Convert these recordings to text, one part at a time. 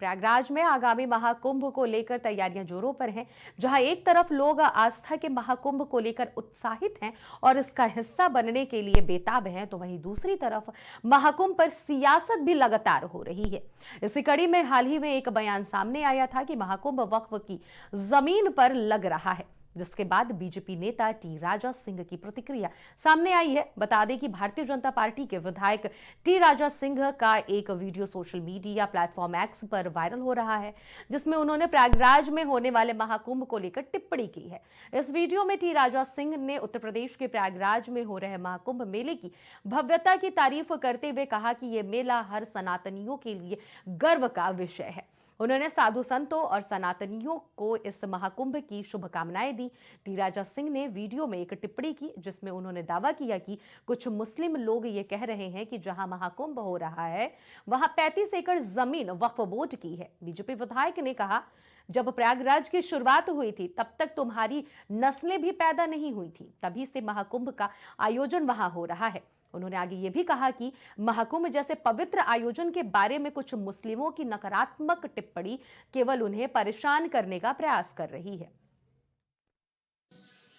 प्रयागराज में आगामी महाकुंभ को लेकर तैयारियां जोरों पर हैं। जहां एक तरफ लोग आस्था के महाकुंभ को लेकर उत्साहित हैं और इसका हिस्सा बनने के लिए बेताब हैं, तो वहीं दूसरी तरफ महाकुंभ पर सियासत भी लगातार हो रही है। इसी कड़ी में हाल ही में एक बयान सामने आया था कि महाकुंभ वक्फ की जमीन पर लग रहा है, जिसके बाद बीजेपी नेता टी राजा सिंह की प्रतिक्रिया सामने आई है। बता दें कि भारतीय जनता पार्टी के विधायक टी राजा सिंह का एक video social media platform x पर वायरल हो रहा है, जिसमें उन्होंने प्रयागराज में होने वाले महाकुंभ को लेकर टिप्पणी की है। इस वीडियो में टी राजा सिंह ने उत्तर प्रदेश के प्रयागराज में हो रहे महाकुंभ मेले की भव्यता की तारीफ करते हुए कहा कि यह मेला हर सनातनियों के लिए गर्व का विषय है। उन्होंने साधु संतों और सनातनियों को इस महाकुंभ की शुभकामनाएं दी। टी राजा सिंह ने वीडियो में एक टिप्पणी की, जिसमें उन्होंने दावा किया कि कुछ मुस्लिम लोग ये कह रहे हैं कि जहां महाकुंभ हो रहा है वहां 35 एकड़ जमीन वक्फ बोर्ड की है। बीजेपी विधायक ने कहा, जब प्रयागराज की शुरुआत हुई थी तब तक तुम्हारी नस्लें भी पैदा नहीं हुई थी, तभी से महाकुंभ का आयोजन वहां हो रहा है। उन्होंने आगे ये भी कहा कि महाकुंभ जैसे पवित्र आयोजन के बारे में कुछ मुस्लिमों की नकारात्मक टिप्पणी केवल उन्हें परेशान करने का प्रयास कर रही है।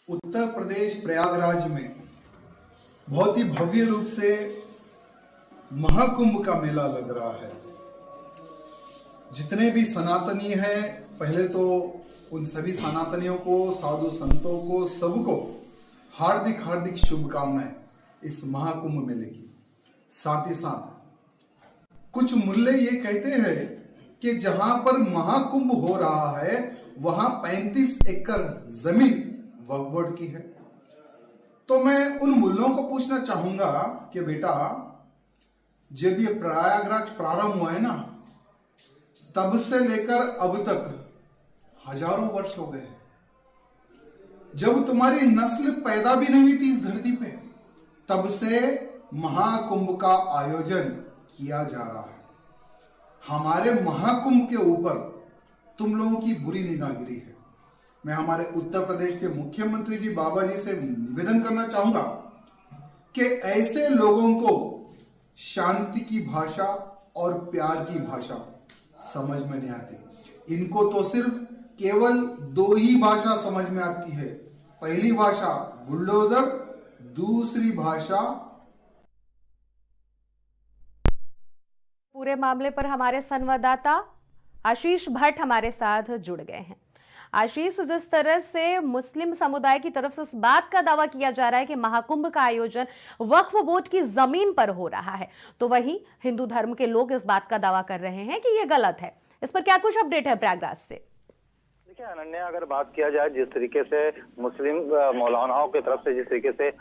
उत्तर प्रदेश प्रयागराज में बहुत ही भव्य रूप से महाकुंभ का मेला लग रहा है। जितने भी सनातनी हैं, पहले तो उन सभी सनातनियों को, साधु संतों को, सबको हार्दिक हार्दिक शुभकामनाएं इस महाकुंभ मेले की। साथ ही साथ कुछ मुल्ले ये कहते हैं कि जहां पर महाकुंभ हो रहा है वहां 35 एकड़ जमीन वक्फ बोर्ड की है। तो मैं उन मुल्लों को पूछना चाहूंगा कि बेटा, जब ये प्रयागराज प्रारंभ हुआ है ना, तब से लेकर अब तक हजारों वर्ष हो गए। जब तुम्हारी नस्ल पैदा भी नहीं हुई थी इस धरती पे, तब से महाकुंभ का आयोजन किया जा रहा है। हमारे महाकुंभ के ऊपर तुम लोगों की बुरी निगाहगिरी है। मैं हमारे उत्तर प्रदेश के मुख्यमंत्री जी बाबा जी से निवेदन करना चाहूंगा कि ऐसे लोगों को शांति की भाषा और प्यार की भाषा समझ में नहीं आती। इनको तो सिर्फ केवल दो ही भाषा समझ में आती है। पहली भाषा बुलडोजर, दूसरी भाषा। पूरे मामले पर हमारे संवाददाता आशीष भट्ट हमारे साथ जुड़ गए हैं। आशीष, जिस तरह से मुस्लिम समुदाय की तरफ से इस बात का दावा किया जा रहा है कि महाकुंभ का आयोजन वक्फ बोर्ड की जमीन पर हो रहा है, तो वहीं हिंदू धर्म के लोग इस बात का दावा कर रहे हैं कि यह गलत है। इस पर क्या कुछ अपडेट है प्रयागराज से? देखिए अनन्या, अगर बात किया जाए जिस तरीके से मुस्लिम मौलानाओं की तरफ से जिस तरीके से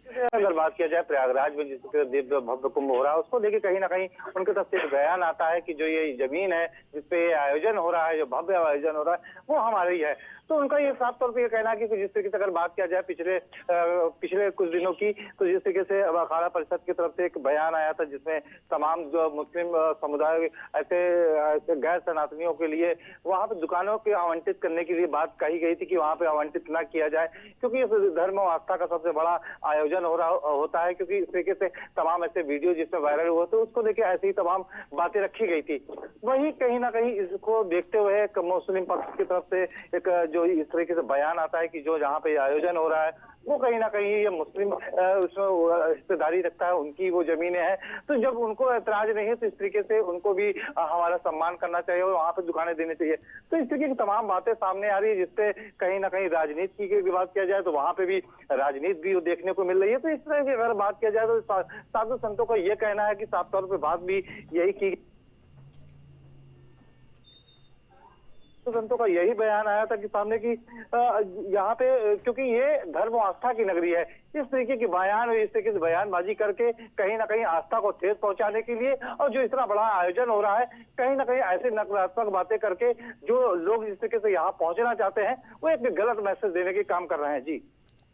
अगर बात किया जाए प्रयागराज में जिस तरीके से दिव्य भव्य कुंभ हो रहा है, उसको लेके कहीं ना कहीं उनकी तरफ से एक बयान आता है कि जो ये जमीन है जिसपे ये आयोजन हो रहा है, जो भव्य आयोजन हो रहा है, वो हमारी है। तो उनका ये साफ तौर पे ये कहना है कि जिस तरीके से अगर बात किया जाए पिछले कुछ दिनों की, तो जिस तरीके से अखाड़ा परिषद की तरफ से एक बयान आया था जिसमें तमाम जो मुस्लिम समुदाय ऐसे गैर सनातनियों के लिए वहां पे दुकानों के आवंटित करने के लिए बात कही गई थी कि वहां पे आवंटित न किया जाए, क्योंकि इस धर्म और आस्था का सबसे बड़ा आयोजन होता है। क्योंकि इस तरीके से तमाम ऐसे वीडियो जिसमें वायरल हुए थे, उसको लेकर ऐसी ही तमाम बातें रखी गई थी। वही कहीं ना कहीं इसको देखते हुए एक मुस्लिम पक्ष की तरफ से एक जो इस तरीके से बयान आता है कि जो जहाँ पे आयोजन हो रहा है वो कहीं ना कहीं ये मुस्लिम उसमें हिस्सेदारी रखता है, उनकी वो जमीनें हैं। तो जब उनको ऐतराज नहीं है तो इस तरीके से उनको भी हमारा सम्मान करना चाहिए और वहां पे दुकानें देनी चाहिए। तो इस तरीके की तमाम बातें सामने आ रही है, जिससे कहीं ना कहीं राजनीति की बात किया जाए तो वहां पे भी राजनीति भी देखने को मिल रही है। तो इस तरह की अगर बात किया जाए तो साधु संतों का ये कहना है कि साफ तौर पर बात भी यही की, संतों का यही बयान आया था कि सामने की यहाँ पे, क्योंकि ये धर्म और आस्था की नगरी है, इस तरीके की बयान, इस तरीके से बयानबाजी करके कहीं ना कहीं आस्था को ठेस पहुंचाने के लिए और जो इतना बड़ा आयोजन हो रहा है, कहीं ना कहीं ऐसे नकारात्मक बातें करके जो लोग जिस तरीके से यहाँ पहुंचना चाहते हैं वो एक गलत मैसेज देने के काम कर रहे हैं। जी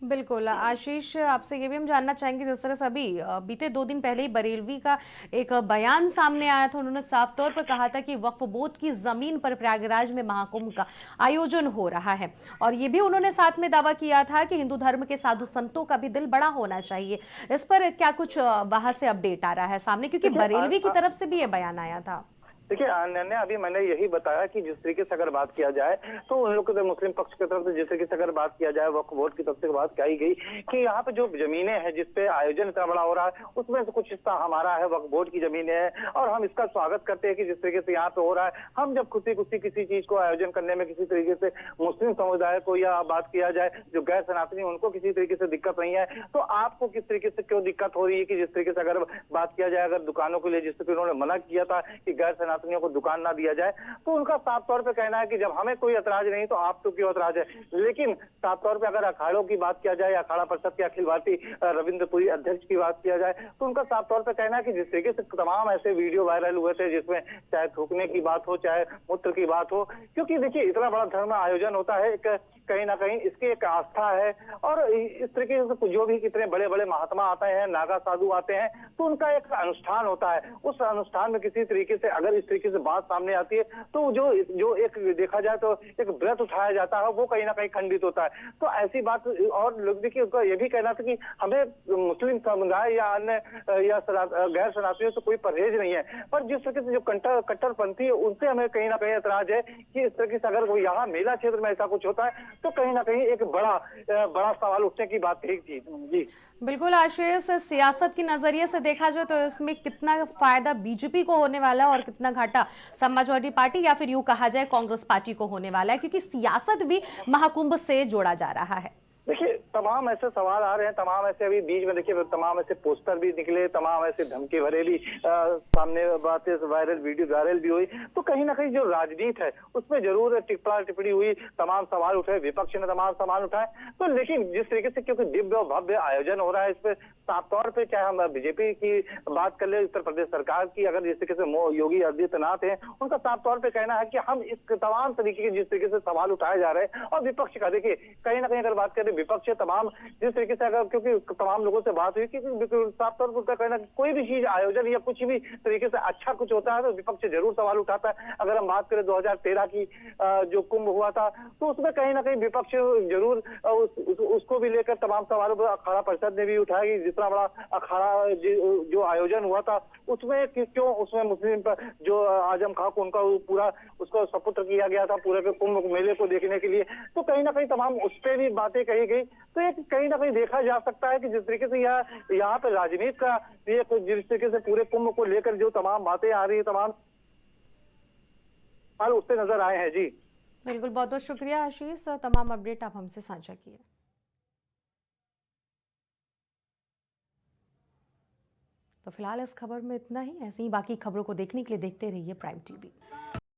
बिल्कुल आशीष, आपसे ये भी हम जानना चाहेंगे, जिस तरह से अभी बीते 2 दिन पहले ही बरेलवी का एक बयान सामने आया था। उन्होंने साफ तौर पर कहा था कि वक्फ बोर्ड की जमीन पर प्रयागराज में महाकुंभ का आयोजन हो रहा है, और ये भी उन्होंने साथ में दावा किया था कि हिंदू धर्म के साधु संतों का भी दिल बड़ा होना चाहिए। इस पर क्या कुछ वहां से अपडेट आ रहा है सामने, क्योंकि बरेलवी की तरफ से भी ये बयान आया था? देखिए अनन्या, अभी मैंने यही बताया कि जिस तरीके से अगर बात किया जाए तो उन लोग के मुस्लिम पक्ष की तरफ से जिस तरीके से अगर बात किया जाए, वक्फ बोर्ड की तरफ से बात कही गई कि यहाँ पे जो जमीनें हैं जिसपे आयोजन इतना बड़ा हो रहा है उसमें से कुछ हिस्सा हमारा है, वक्फ बोर्ड की जमीनें हैं और हम इसका स्वागत करते हैं कि जिस तरीके से यहाँ पे हो रहा है। हम जब खुशी खुशी किसी चीज को आयोजन करने में किसी तरीके से मुस्लिम समुदाय को या बात किया जाए जो गैर सनातनी उनको किसी तरीके से दिक्कत नहीं है, तो आपको किस तरीके से क्यों दिक्कत हो रही है कि जिस तरीके से अगर बात किया जाए अगर दुकानों के लिए जिस तरीके उन्होंने मना किया था कि गैर सनातनियों को दुकान ना दिया जाए, तो उनका साफ तौर पे कहना है कि जब हमें कोई ऐतराज नहीं तो आप तो क्यों ऐतराज है। लेकिन साफ तौर पे अगर अखाड़ों की बात किया जाए, अखाड़ा परिषद के अखिल भारतीय रविंद्रपुरी अध्यक्ष की बात किया जाए, तो उनका साफ तौर पे कहना है कि जिस तरीके से तमाम ऐसे वीडियो वायरल हुए थे जिसमें चाहे थूकने की बात हो चाहे मूत्र की बात हो, क्योंकि देखिए इतना बड़ा धर्म आयोजन होता है, एक कहीं ना कहीं इसकी एक आस्था है और इस तरीके से जो भी कितने बड़े बड़े महात्मा आते हैं, नागा साधु आते हैं, तो उनका एक अनुष्ठान होता है। उस अनुष्ठान में किसी तरीके से अगर इस तरीके से बात सामने आती है तो जो एक देखा जाए तो एक व्रत उठाया जाता है वो कहीं ना कहीं खंडित होता है। तो ऐसी बात और लोग देखिए उनका ये भी कहना था कि हमें मुस्लिम समुदाय या अन्य या गैर सनातनियों से कोई परहेज नहीं है, पर जिस तरीके से जो कट्टरपंथी है उनसे हमें कहीं ना कहीं ऐतराज है कि इस तरीके से अगर यहाँ मेला क्षेत्र में ऐसा कुछ होता है तो कहीं ना कहीं एक बड़ा सवाल उठने की बात कही थी। जी बिल्कुल आशीष, सियासत की नजरिए से देखा जाए तो इसमें कितना फायदा बीजेपी को होने वाला है और कितना घाटा समाजवादी पार्टी या फिर यूं कहा जाए कांग्रेस पार्टी को होने वाला है, क्योंकि सियासत भी महाकुंभ से जोड़ा जा रहा है। देखिए तमाम ऐसे सवाल आ रहे हैं, तमाम ऐसे अभी बीच में देखिए तमाम ऐसे पोस्टर भी निकले, तमाम ऐसे धमकी भरे भी सामने बातें वायरल वीडियो वायरल भी हुई, तो कहीं ना कहीं जो राजनीति है उसमें जरूर टिप्पणी टिप्पणी हुई, तमाम सवाल उठाए, विपक्ष ने तमाम सवाल उठाए। तो लेकिन जिस तरीके से क्योंकि दिव्य और भव्य आयोजन हो रहा है इस पे साफ तौर पे चाहे हम बीजेपी की बात कर ले, उत्तर प्रदेश सरकार की, अगर जिस तरीके से योगी आदित्यनाथ है उनका साफ तौर पे कहना है कि हम इस तमाम तरीके के जिस तरीके से सवाल उठाए जा रहे हैं और विपक्ष का देखिए कहीं ना कहीं अगर बात करें विपक्ष तमाम जिस तरीके से अगर क्योंकि तमाम लोगों से बात हुई कि साफ तौर पर उनका कहना कोई भी चीज आयोजन या कुछ भी तरीके से अच्छा कुछ होता है तो विपक्ष जरूर सवाल उठाता है। अगर हम बात करें 2013 की जो कुंभ हुआ था तो उसमें कहीं ना कहीं विपक्ष जरूर उसको भी लेकर तमाम सवालों पर अखाड़ा परिषद ने भी उठाया, जितना बड़ा अखाड़ा जो आयोजन हुआ था उसमें क्यों उसमें मुस्लिम जो आजम खां को उनका पूरा उसको सपुत्र किया गया था पूरे कुंभ मेले को देखने के लिए, तो कहीं ना कहीं तमाम उस पर भी बातें कही गई। तो ये कहीं ना कहीं देखा जा सकता है कि जिस तरीके से यहाँ पे राजनीति का ये जिस तरीके से पूरे कुंभ को लेकर जो तमाम बातें आ रही है तमाम उससे नजर आए हैं। जी बिल्कुल, बहुत बहुत शुक्रिया आशीष, तमाम अपडेट आप हमसे साझा किए। तो फिलहाल इस खबर में इतना ही। ऐसी ही बाकी खबरों को देखने के लिए देखते रहिए प्राइम टीवी।